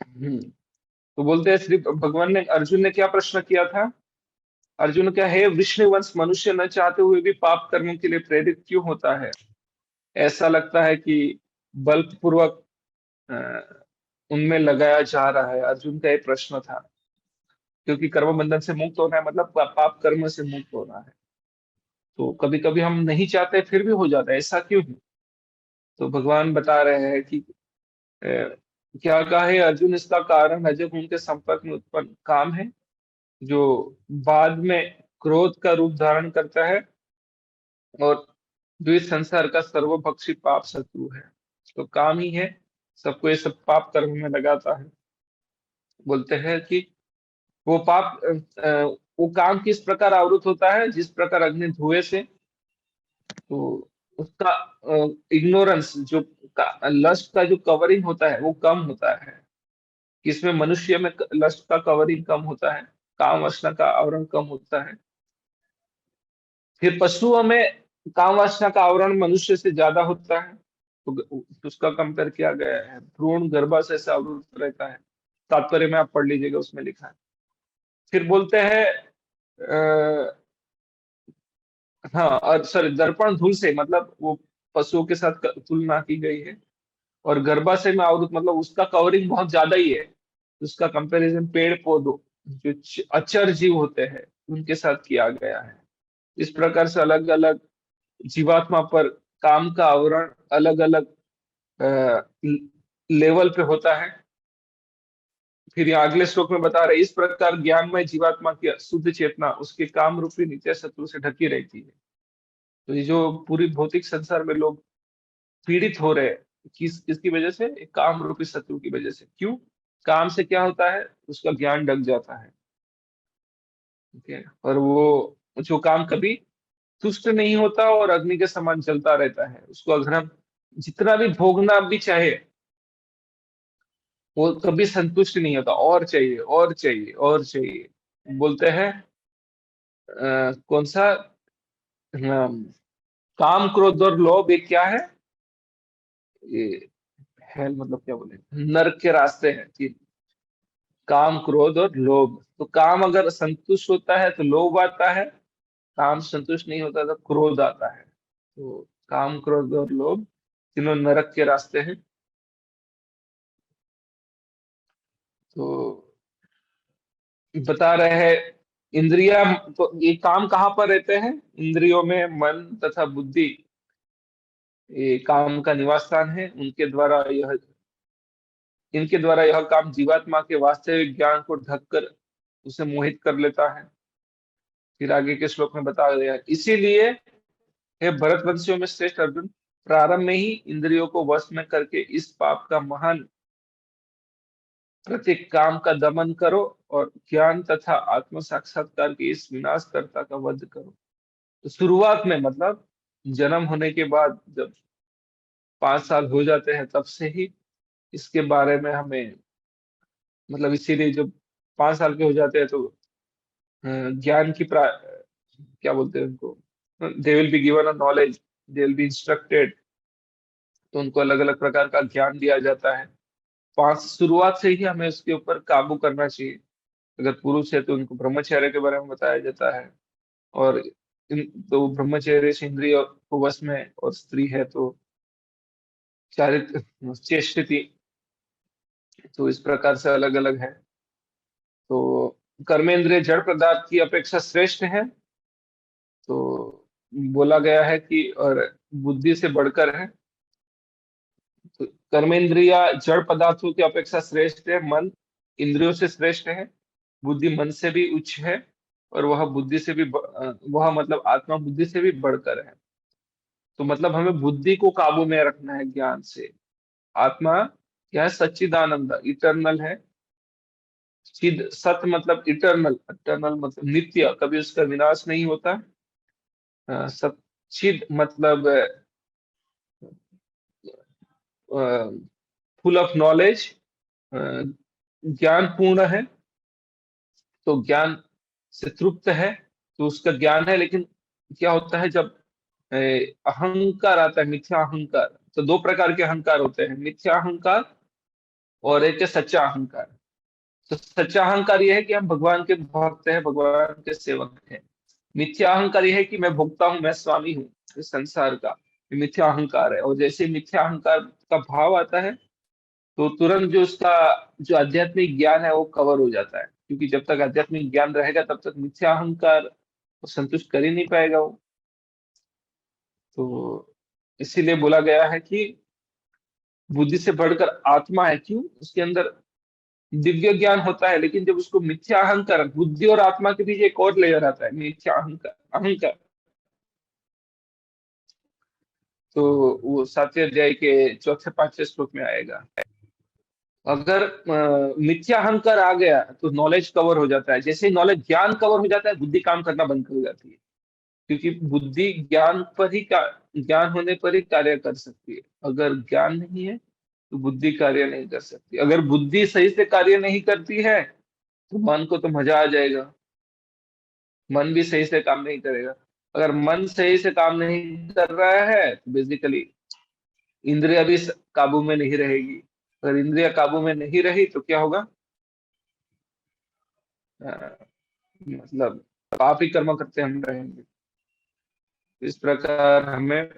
तो बोलते हैं श्री भगवान ने, अर्जुन ने क्या प्रश्न किया था? अर्जुन क्या है, विष्णुवंश मनुष्य न चाहते हुए भी पाप कर्मों के लिए प्रेरित क्यों होता है? ऐसा लगता है कि बलपूर्वक उनमें लगाया जा रहा है, अर्जुन का ये प्रश्न था। क्योंकि कर्म बंधन से मुक्त होना है, मतलब पाप कर्म से मुक्त होना है। तो कभी कभी हम नहीं चाहते फिर भी हो जाता है, ऐसा क्यों है? तो भगवान बता रहे हैं कि क्या कहा है अर्जुन, इसका कारण है जब उनके संपर्क में उत्पन्न काम है, जो बाद में क्रोध का रूप धारण करता है और जो इस संसार का सर्वभक्षी पाप शत्रु है। तो काम ही है सबको ये सब पाप कर्म में लगाता है। बोलते हैं कि वो पाप वो काम किस प्रकार आवृत होता है, जिस प्रकार अग्नि धुएं से। तो उसका इग्नोरेंस जो लस्ट का जो कवरिंग होता है वो कम होता है। किसमें? मनुष्य में लस्ट का कवरिंग कम होता है, काम वासना का आवरण कम होता है। फिर पशुओं में काम वासना का आवरण मनुष्य से ज्यादा होता है। तो उसका कंपेयर किया गया है, भ्रूण गर्भाशय से आवृत रहता है। तात्पर्य में आप पढ़ लीजिएगा, उसमें लिखा है। फिर बोलते हैं हाँ, और सॉरी, दर्पण धूल से मतलब वो पशुओं के साथ तुलना की गई है। और गर्भाशय में आवृत मतलब उसका कवरिंग बहुत ज्यादा ही है। उसका कंपैरिजन पेड़ पौधों, जो अचर जीव होते हैं, उनके साथ किया गया है। इस प्रकार से अलग अलग जीवात्मा पर काम का आवरण अलग अलग लेवल पे होता है। फिर यहाँ अगले श्लोक में बता रहे, इस प्रकार ज्ञानमय जीवात्मा की शुद्ध चेतना उसके काम रूपी नित्य शत्रु से ढकी रहती है। तो ये जो पूरी भौतिक संसार में लोग पीड़ित हो रहे हैं, किसकी वजह से? एक काम रूपी शत्रु की वजह से। क्यों? काम से क्या होता है, उसका ज्ञान ढक जाता है। ठीक है, और वो जो काम कभी तुष्ट नहीं होता और अग्नि के समान चलता रहता है, उसको अगर हम जितना भी भोगना भी चाहे, वो कभी संतुष्ट नहीं होता, और चाहिए और चाहिए और चाहिए। बोलते हैं कौन सा, काम क्रोध और लोभ, ये क्या है? ये हेल मतलब क्या बोले, नरक के रास्ते हैं कि काम क्रोध और लोभ। तो काम अगर संतुष्ट होता है तो लोभ आता है, काम संतुष्ट नहीं होता तो क्रोध आता है। तो काम क्रोध और लोभ तीनों नरक के रास्ते हैं। तो बता रहे हैं इंद्रिया, तो ये काम कहाँ पर रहते हैं? इंद्रियों में मन तथा बुद्धि, ये काम का निवास स्थान है। इनके द्वारा यह काम जीवात्मा के वास्तविक ज्ञान को ढककर उसे मोहित कर लेता है। फिर आगे के श्लोक में बता गया है, इसीलिए हे भरतवंशियों में श्रेष्ठ अर्जुन, प्रारंभ में ही इंद्रियों को वश में करके इस पाप का महान प्रत्येक काम का दमन करो और ज्ञान तथा आत्म साक्षात्कार के इस विनाशकर्ता का वध करो। तो शुरुआत में मतलब जन्म होने के बाद जब 5 साल हो जाते हैं, तब से ही इसके बारे में हमें, मतलब इसीलिए जब 5 साल के हो जाते हैं तो ज्ञान की क्या बोलते हैं उनको, they will be given a knowledge, they will be instructed. तो उनको अलग अलग प्रकार का ज्ञान दिया जाता है। पांच शुरुआत से ही हमें उसके ऊपर काबू करना चाहिए। अगर पुरुष है तो उनको ब्रह्मचर्य के बारे में बताया जाता है। और तो ब्रह्मचर्य से इंद्रिय को वश में, और स्त्री है तो चारित्र चेष्टित। तो इस प्रकार से अलग अलग है। तो कर्मेंद्रिय जड़ पदार्थ की अपेक्षा श्रेष्ठ है। तो बोला गया है कि और बुद्धि से बढ़कर है। तो कर्मेंद्रिया जड़ पदार्थों की अपेक्षा श्रेष्ठ है, मन इंद्रियों से श्रेष्ठ है, बुद्धि मन से भी उच्च है, और वह बुद्धि से भी वह मतलब आत्मा बुद्धि से भी बढ़कर है। तो मतलब हमें बुद्धि को काबू में रखना है ज्ञान से। आत्मा क्या है? सच्चिदानंद, इटर्नल है। चिद सत मतलब इटर्नल, इटर्नल मतलब नित्य, कभी उसका विनाश नहीं होता। सच्चिद मतलब फुल ऑफ नॉलेज, ज्ञान पूर्ण है। तो ज्ञान से तृप्त है, तो उसका ज्ञान है। लेकिन क्या होता है जब अहंकार आता है, मिथ्या अहंकार। तो दो प्रकार के अहंकार होते हैं, मिथ्या अहंकार और एक है सच्चा अहंकार। तो सच्चा अहंकार यह है कि हम भगवान के भक्त हैं, भगवान के सेवक हैं। मिथ्या अहंकार यह है कि मैं भोक्ता हूँ, मैं स्वामी हूँ इस संसार का। ये मिथ्या अहंकार है। और जैसे मिथ्या अहंकार का भाव आता है तो तुरंत जो उसका जो आध्यात्मिक ज्ञान है वो कवर हो जाता है, क्योंकि जब तक आध्यात्मिक ज्ञान रहेगा तब तक मिथ्या अहंकार को संतुष्ट कर ही नहीं पाएगा वो। तो इसीलिए बोला गया है कि बुद्धि से बढ़कर आत्मा है। क्यों? उसके अंदर दिव्य ज्ञान होता है, लेकिन जब उसको मिथ्या अहंकार, बुद्धि और आत्मा के बीच एक और लेयर आता है, मिथ्या अहंकार, अहंकार। तो वो 7वें अध्याय के चौथे 5वें श्लोक में आएगा। अगर मिथ्या अहंकार आ गया तो नॉलेज कवर हो जाता है। जैसे ही नॉलेज, ज्ञान कवर हो जाता है, बुद्धि काम करना बंद कर जाती है। क्योंकि बुद्धि ज्ञान पर ही ज्ञान होने पर ही कार्य कर सकती है। अगर ज्ञान नहीं है तो बुद्धि कार्य नहीं कर सकती। अगर बुद्धि सही से कार्य नहीं करती है तो मन को तो मजा आ जाएगा, मन भी सही से काम नहीं करेगा। अगर मन सही से काम नहीं कर रहा है तो बेसिकली इंद्रिया भी काबू में नहीं रहेगी। अगर इंद्रिया काबू में नहीं रही तो क्या होगा? मतलब पाप ही कर्म करते हम रहेंगे। इस प्रकार हमें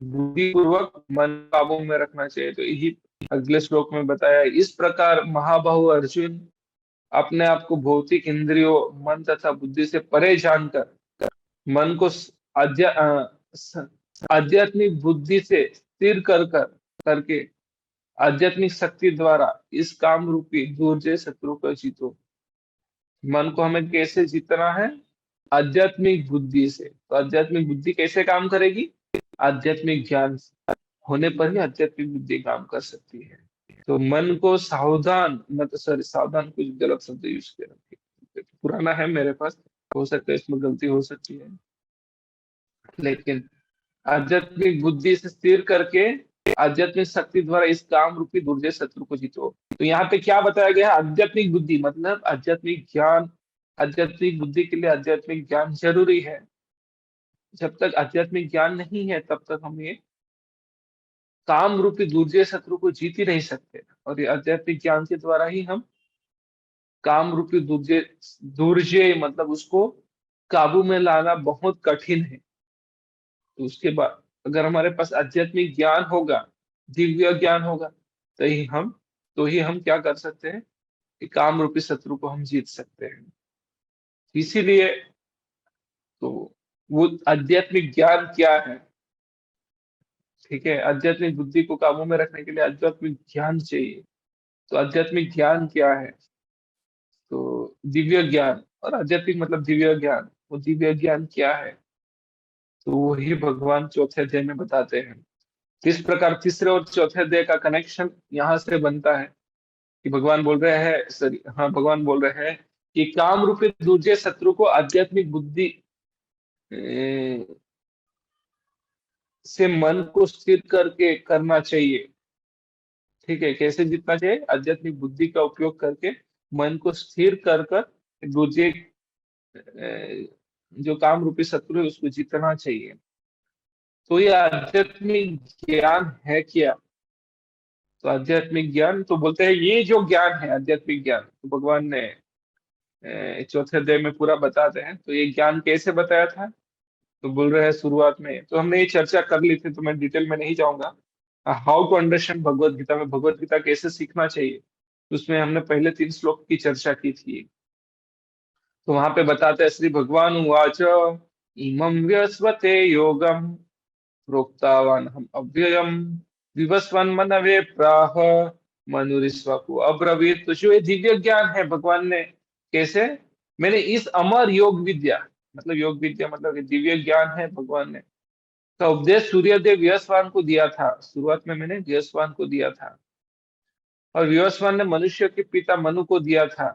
बुद्धिपूर्वक मन काबू में रखना चाहिए। तो यही अगले श्लोक में बताया है। इस प्रकार महाबाहु अर्जुन अपने आप को भौतिक इंद्रियों, मन तथा बुद्धि से परे जानकर मन को आध्यात्मिक बुद्धि से स्थिर कर करके आध्यात्मिक शक्ति द्वारा इस काम रूपी दुर्जय शत्रु को जीतो। मन को हमें कैसे जीतना है? आध्यात्मिक बुद्धि से। तो आध्यात्मिक बुद्धि कैसे काम करेगी? आध्यात्मिक ज्ञान होने पर ही आध्यात्मिक बुद्धि काम कर सकती है। तो मन को सावधान, मतलब सॉरी, सावधान कुछ गलत शब्द यूज किया, पुराना है मेरे पास, हो सकता है इसमें गलती हो सकती है। लेकिन आध्यात्मिक बुद्धि से स्थिर करके आध्यात्मिक शक्ति द्वारा इस काम रूपी दुर्जय शत्रु को जीतो। तो यहाँ पे क्या बताया गया है? आध्यात्मिक बुद्धि मतलब आध्यात्मिक ज्ञान। आध्यात्मिक बुद्धि के लिए आध्यात्मिक ज्ञान जरूरी है। जब तक आध्यात्मिक ज्ञान नहीं है तब तक हम ये काम रूपी दुर्जय शत्रु को जीत ही नहीं सकते। और ये आध्यात्मिक ज्ञान के द्वारा ही हम काम रूपी दुर्जय, दुर्जय मतलब उसको काबू में लाना बहुत कठिन है। तो उसके बाद अगर हमारे पास आध्यात्मिक ज्ञान होगा, दिव्य ज्ञान होगा, तो ही हम क्या कर सकते हैं कि काम रूपी शत्रु को हम जीत सकते हैं। इसीलिए तो वो आध्यात्मिक ज्ञान क्या है? ठीक है, आध्यात्मिक बुद्धि को काबू में रखने के लिए आध्यात्मिक ज्ञान चाहिए। तो आध्यात्मिक ज्ञान क्या है? तो दिव्य ज्ञान। और आध्यात्मिक मतलब दिव्य ज्ञान। वो दिव्य ज्ञान क्या है? तो वही भगवान चौथे अध्याय में बताते हैं। इस प्रकार तीसरे और चौथे अध्याय का कनेक्शन यहाँ से बनता है कि भगवान बोल रहे हैं, सॉरी, हाँ, भगवान बोल रहे हैं कि काम रूपी दूसरे शत्रु को आध्यात्मिक बुद्धि से मन को स्थिर करके करना चाहिए। ठीक है, कैसे जीतना चाहिए? आध्यात्मिक बुद्धि का उपयोग करके मन को स्थिर कर कर दूसरे जो काम रूपी शत्रु है उसको जीतना चाहिए। तो ये आध्यात्मिक ज्ञान है क्या? तो आध्यात्मिक ज्ञान तो बोलते हैं ये जो ज्ञान है आध्यात्मिक ज्ञान, तो भगवान ने चौथे अध्याय में पूरा बताते हैं। तो ये ज्ञान कैसे बताया था? तो बोल रहे हैं शुरुआत में तो हमने ये चर्चा कर ली थी, तो मैं डिटेल में नहीं जाऊंगा। How to understand Bhagavad Gita, में भगवत गीता कैसे सीखना चाहिए, तो उसमें हमने पहले 3 श्लोक की चर्चा की थी। तो वहां पे बताते हैं, श्री भगवान उवाच इमं व्यस्वते योगम प्रोक्तावान हम अव्ययम विवस्वन मनवे प्राह मनुरिस्वकु अब्रवीत। तो जो ये दिव्य ज्ञान है भगवान ने कैसे, मैंने इस अमर योग विद्या, मतलब योग विद्या मतलब ये दिव्य ज्ञान है भगवान ने, का उपदेश सूर्यदेव व्यवस्वान को दिया था। शुरुआत में मैंने व्यवस्वान को दिया था, और व्यवस्वान ने मनुष्य के पिता मनु को दिया था,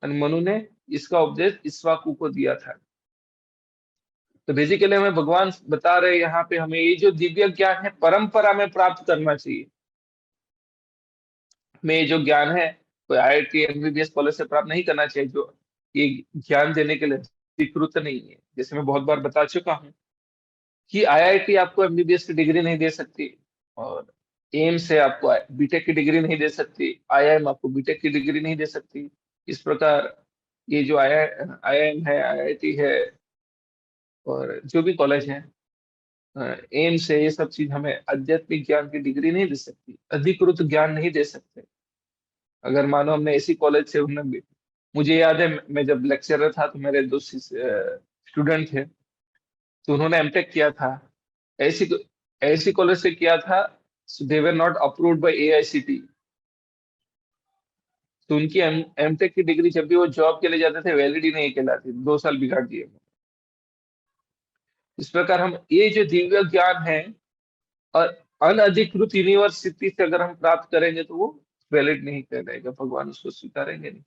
और मनु ने इसका उपदेश इक्ष्वाकु को दिया था। तो बेसिकली हमें भगवान बता रहे हैं यहाँ पे, हमें ये जो दिव्य ज्ञान है परंपरा में प्राप्त करना चाहिए। हमें ये जो ज्ञान है कोई IIT MBBS कॉलेज से प्राप्त नहीं करना चाहिए, जो ये ज्ञान देने के लिए अधिकृत नहीं है। जैसे मैं बहुत बार बता चुका हूँ कि IIT आपको MBBS की डिग्री नहीं दे सकती, और एम से आपको बीटेक की डिग्री नहीं दे सकती, आईआईएम आपको बीटेक की डिग्री नहीं दे सकती। इस प्रकार ये जो आईआईएम है, आईआईटी है, और जो भी कॉलेज है, एम से ये सब चीज हमें आध्यात्मिक ज्ञान की डिग्री नहीं दे सकती, अधिकृत ज्ञान नहीं दे सकते। अगर मानो हमने इसी कॉलेज से हमने मुझे याद है, मैं जब लेक्चरर था तो मेरे दो स्टूडेंट थे, तो उन्होंने एमटेक किया था, ऐसी ऐसी कॉलेज से किया था, they were not approved by AICTE. तो उनकी एमटेक की डिग्री जब भी वो जॉब के लिए जाते थे वैलिड ही नहीं कहलाती, 2 साल बिगाड़ दिए। इस प्रकार हम ये जो दिव्य ज्ञान है और अनधिकृत यूनिवर्सिटी से अगर हम प्राप्त करेंगे तो वो वैलिड नहीं कहलाएगा, भगवान उसको स्वीकारेंगे नहीं।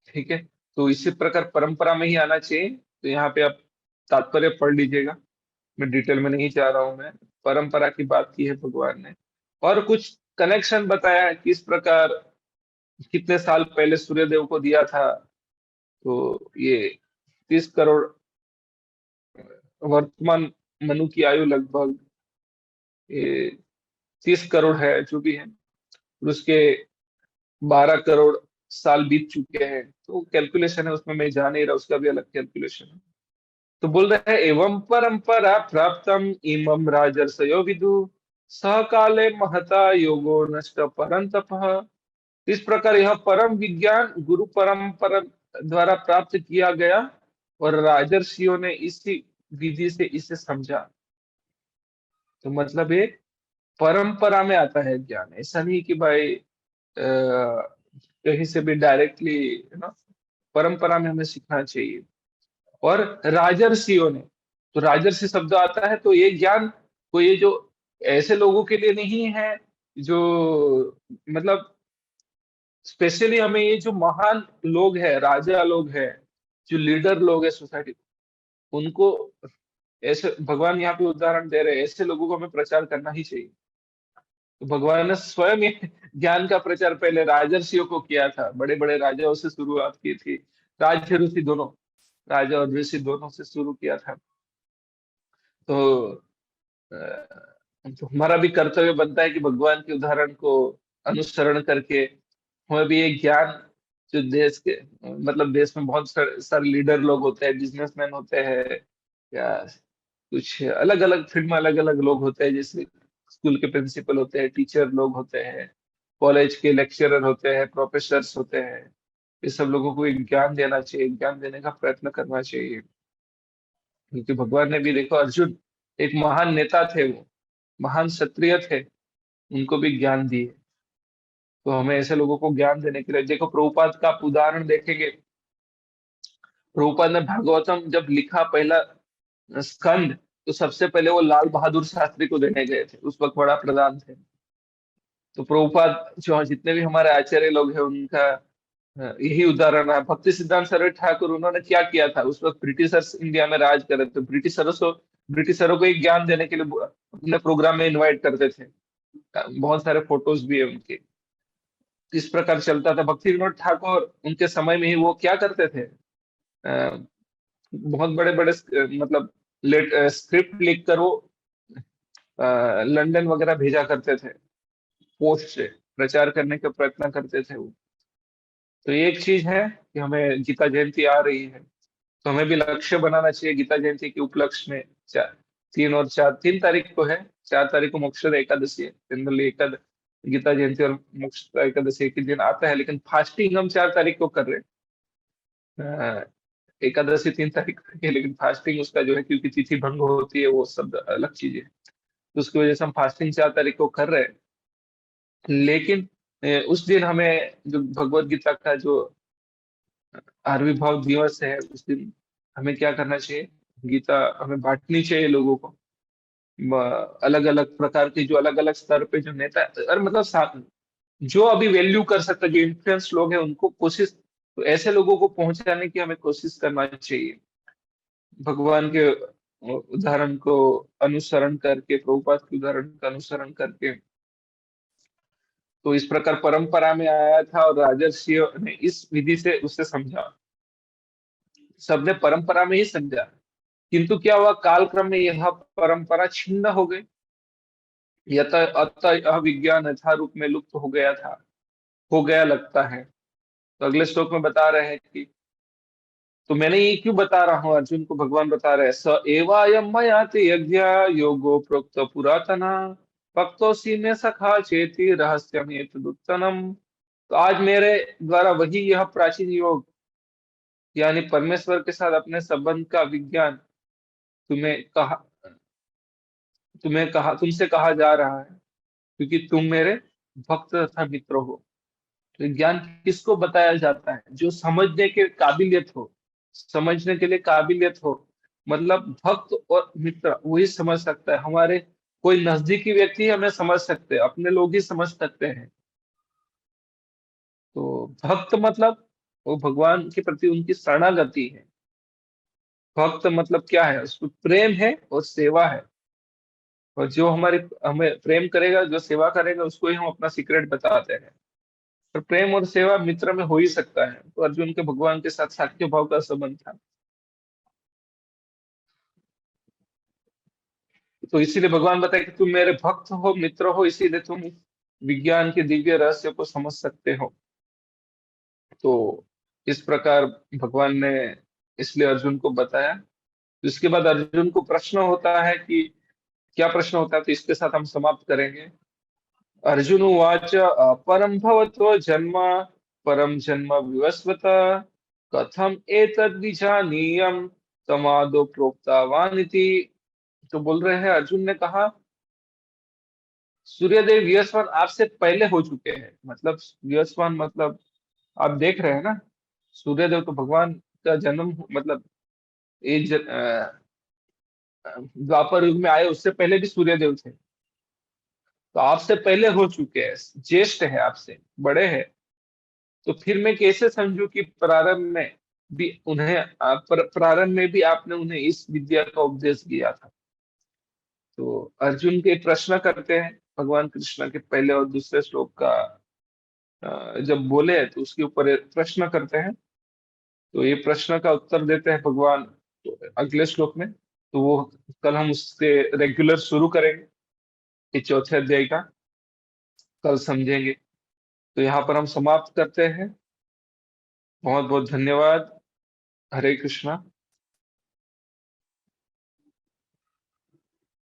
ठीक है, तो इसी प्रकार परंपरा में ही आना चाहिए। तो यहाँ पे आप तात्पर्य पढ़ लीजिएगा, मैं डिटेल में नहीं जा रहा हूं। मैं परंपरा की बात की है भगवान ने, और कुछ कनेक्शन बताया है किस प्रकार कितने साल पहले सूर्यदेव को दिया था। तो ये 30 करोड़, वर्तमान मनु की आयु लगभग ये 30 करोड़ है जो भी है, और उसके 12 करोड़ साल बीत चुके हैं। तो कैलकुलेशन है उसमें, मैं जा नहीं रहा, उसका भी अलग कैलकुलेशन है। तो बोल रहे हैं एवं परंपरा प्राप्तम इमं राजर्षयो विदु सहकाले महता योगो नष्ट परंतप। इस प्रकार यह परम विज्ञान गुरु परंपरा द्वारा प्राप्त किया गया, और राजर्षियों ने इसी विधि से इसे समझा। तो मतलब ये परंपरा में आता है ज्ञान, ऐसा नहीं कि भाई कहीं से भी डायरेक्टली, है ना, परंपरा में हमें सीखना चाहिए। और राजर्षियों ने, तो राजर्षि शब्द आता है, तो ये ज्ञान को ये जो ऐसे लोगों के लिए नहीं है जो, मतलब स्पेशली हमें ये जो महान लोग हैं, राजा लोग हैं, जो लीडर लोग हैं सोसाइटी, उनको ऐसे भगवान यहाँ पे उदाहरण दे रहे हैं, ऐसे लोगों को हमें प्रचार करना ही चाहिए। तो भगवान ने स्वयं ये ज्ञान का प्रचार पहले राजर्षियों को किया था, बड़े बड़े राजाओं से शुरुआत की थी, राज ऋषि दोनों, राजा और ऋषि दोनों से शुरू किया था। तो तो हमारा भी कर्तव्य बनता है कि भगवान के उदाहरण को अनुसरण करके हमें भी ये ज्ञान, जो देश के, मतलब देश में बहुत सारे लीडर लोग होते हैं, बिजनेसमैन होते हैं, या कुछ अलग अलग फील्ड में अलग अलग लोग होते हैं, जैसे स्कूल के प्रिंसिपल होते हैं, टीचर लोग होते हैं, कॉलेज के लेक्चरर होते हैं, प्रोफेसर्स होते हैं। ये सब लोगों को एक ज्ञान देना चाहिए, ज्ञान देने का प्रयत्न करना चाहिए। क्योंकि भगवान ने भी देखो, अर्जुन एक महान नेता थे, वो महान क्षत्रिय थे, उनको भी ज्ञान दिए। तो हमें ऐसे लोगों को ज्ञान देने के लिए, देखो प्रभुपाद का आप उदाहरण देखेंगे, प्रभुपाद ने भागवतम जब लिखा पहला स्कंद, तो सबसे पहले वो लाल बहादुर शास्त्री को देने गए थे, उस वक्त बड़ा प्रधान थे। तो प्रभुपाद जो जितने भी हमारे आचार्य लोग हैं उनका यही उदाहरण है। भक्ति सिद्धांत सरस्वती ठाकुर, उन्होंने क्या किया था, उस वक्त ब्रिटिशर्स इंडिया में राज कर रहे थे, ब्रिटिशरों को एक ज्ञान देने के लिए अपने प्रोग्राम में इनवाइट करते थे। बहुत सारे फोटोज भी है उनके। इस प्रकार चलता था। भक्ति विनोद ठाकुर उनके समय में ही वो क्या करते थे, बहुत बड़े बड़े मतलब स्क्रिप्ट लिख कर वो लंदन वगैरह भेजा करते थे, पोस्ट से प्रचार करने का प्रयत्न करते थे वो। तो ये एक चीज है कि हमें गीता जयंती आ रही है, तो हमें भी लक्ष्य बनाना चाहिए गीता जयंती के उपलक्ष्य में। 3 तारीख को है, 4 तारीख को मोक्ष एकादशी है, जनरली गीता जयंती और मोक्ष एकादशी एक ही दिन आता है, लेकिन फास्टिंग हम 4 तारीख को कर रहे हैं। एकादशी 3 तारीख को है, लेकिन फास्टिंग उसका जो है, क्योंकि तिथि भंग होती है, वो सब अलग चीज है, तो उसकी वजह से हम फास्टिंग 4 तारीख को कर रहे हैं। लेकिन उस दिन हमें जो भगवत गीता का जो आविर्भाव दिवस है, उस दिन हमें क्या करना चाहिए, गीता हमें बांटनी चाहिए लोगों को। अलग अलग प्रकार के जो अलग अलग स्तर पे जो नेता, और मतलब जो अभी वैल्यू कर सकता है, जो इन्फ्लुएंस लोग हैं, उनको कोशिश, तो ऐसे लोगों को पहुंचाने की हमें कोशिश करना चाहिए, भगवान के उदाहरण को अनुसरण करके, प्रभुपाद के उदाहरण का अनुसरण करके। तो इस प्रकार परंपरा में आया था, और राजर्षियों ने इस विधि से उसे समझा, सबने परंपरा में ही समझा। किंतु क्या हुआ, कालक्रम में यह परंपरा छिन्न हो गई। यत अतः यह विज्ञान यथा रूप में लुप्त हो गया लगता है। तो अगले श्लोक में बता रहे हैं कि, तो मैंने ये क्यों बता रहा हूँ, अर्जुन को भगवान बता रहे हैं, स एवायम मयाति यज्ञ योगो प्रोक्त पुरातना भक्तोसी में सखा चेति रहस्यम एतदुत्तमम्। तो आज मेरे द्वारा वही यह प्राचीन योग, यानी परमेश्वर के साथ अपने संबंध का विज्ञान तुम्हें कहा तुमसे कहा जा रहा है, क्योंकि तुम मेरे भक्त तथा मित्र हो। तो ज्ञान किसको बताया जाता है? जो समझने के काबिलियत हो, समझने के लिए काबिलियत हो। मतलब भक्त और मित्र वही समझ सकता है। हमारे कोई नजदीकी व्यक्ति हमें समझ सकते हैं, अपने लोग ही समझ सकते हैं। तो भक्त मतलब वो भगवान के प्रति उनकी शरणागति है। भक्त मतलब क्या है? उसमें प्रेम है और सेवा है। और जो हमारे हमें प्रेम करेगा, जो सेवा करेगा, उसको ही हम अपना सीक्रेट बताते हैं। पर प्रेम और सेवा मित्र में हो ही सकता है। तो अर्जुन के भगवान के साथ साख्य भाव का संबंध था। तो इसीलिए भगवान बताए कि तुम मेरे भक्त हो, मित्र हो, इसीलिए तुम विज्ञान के दिव्य रहस्य को समझ सकते हो। तो इस प्रकार भगवान ने इसलिए अर्जुन को बताया। तो इसके बाद अर्जुन को प्रश्न होता है कि, क्या प्रश्न होता है, तो इसके साथ हम समाप्त करेंगे। अर्जुन उवाच परम भवतो जन्म परम जन्म विवस्वत कथम एतद् विजानीयम् तमादो प्रोक्तवानिति। तो बोल रहे हैं, अर्जुन ने कहा, सूर्यदेव विवस्वान आपसे पहले हो चुके हैं। मतलब विवस्वान मतलब आप देख रहे हैं ना, सूर्यदेव तो भगवान का जन्म, मतलब ये द्वापर युग में आए उससे पहले भी सूर्यदेव थे। तो आपसे पहले हो चुके हैं, ज्येष्ठ है, आपसे बड़े हैं। तो फिर मैं कैसे समझूं कि प्रारंभ में भी आपने उन्हें इस विद्या का उपदेश किया था। तो अर्जुन के प्रश्न करते हैं भगवान कृष्ण के पहले और दूसरे श्लोक का जब बोले तो उसके ऊपर एक प्रश्न करते हैं। तो ये प्रश्न का उत्तर देते हैं भगवान तो अगले श्लोक में। तो वो कल हम उससे रेगुलर शुरू करेंगे, ये चौथे अध्याय का कल समझेंगे। तो यहाँ पर हम समाप्त करते हैं। बहुत बहुत धन्यवाद। हरे कृष्णा।